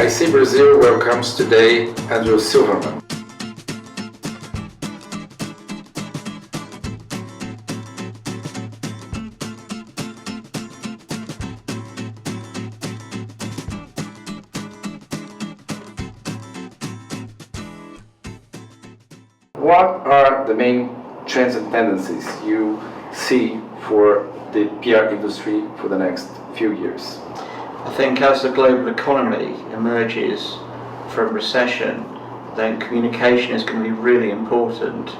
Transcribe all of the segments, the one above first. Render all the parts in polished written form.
I see Brazil welcomes today Andrew Silverman. What are the main trends and tendencies you see for the PR industry for the next few years? I think as the global economy emerges from recession, then communication is going to be really important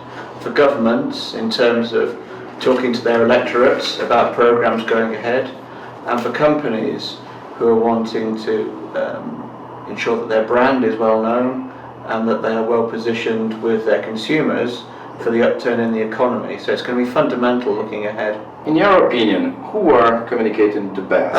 for governments in terms of talking to their electorates about programs going ahead, and for companies who are wanting to ensure that their brand is well known and that they are well positioned with their consumers for the upturn in the economy. So it's going to be fundamental looking ahead. In your opinion, who are communicating the best?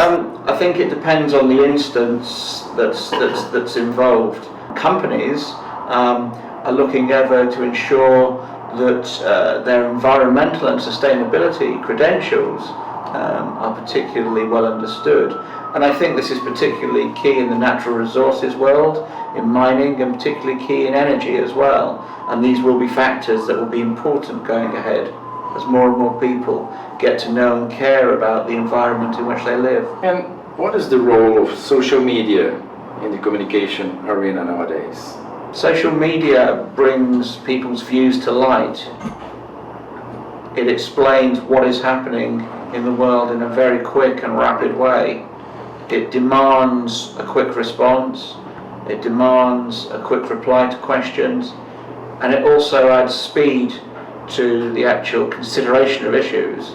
I think it depends on the instance that's involved. Companies are looking ever to ensure that their environmental and sustainability credentials are particularly well understood. And I think this is particularly key in the natural resources world, in mining, and particularly key in energy as well. And these will be factors that will be important going ahead as more and more people get to know and care about the environment in which they live. And what is the role of social media in the communication arena nowadays? Social media brings people's views to light. It explains what is happening in the world in a very quick and rapid way. It demands a quick response, it demands a quick reply to questions, and it also adds speed to the actual consideration of issues.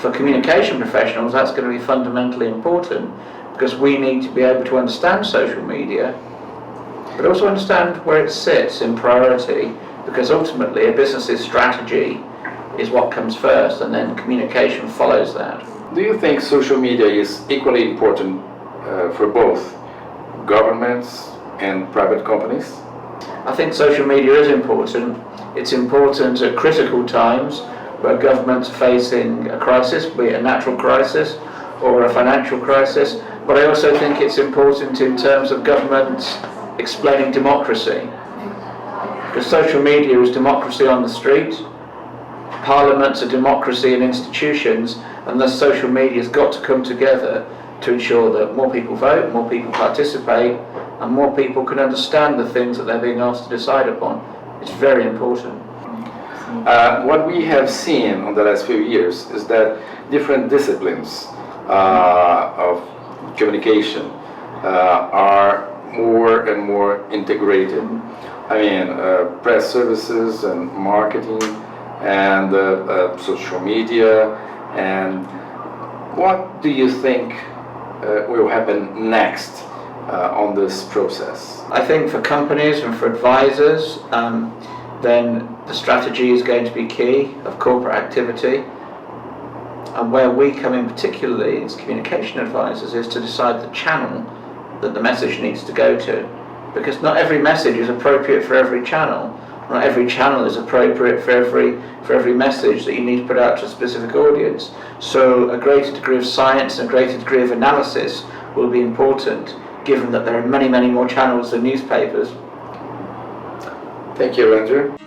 For communication professionals, that's going to be fundamentally important, because we need to be able to understand social media, but also understand where it sits in priority, because ultimately a business's strategy is what comes first, and then communication follows that. Do you think social media is equally important for both governments and private companies? I think social media is important. It's important at critical times where governments are facing a crisis, be it a natural crisis or a financial crisis, but I also think it's important in terms of governments explaining democracy. Because social media is democracy on the street, parliaments are democracy in institutions, and thus social media has got to come together to ensure that more people vote, more people participate, and more people can understand the things that they're being asked to decide upon. It's very important. What we have seen on the last few years is that different disciplines of communication are more and more integrated. I mean, press services and marketing and social media. And what do you think will happen next on this process? I think for companies and for advisors, then the strategy is going to be key of corporate activity. And where we come in particularly as communication advisors is to decide the channel that the message needs to go to. Because not every message is appropriate for every channel. Not every channel is appropriate for every message that you need to put out to a specific audience. So a greater degree of science and a greater degree of analysis will be important, given that there are many, many more channels than newspapers. Thank you, Andrew.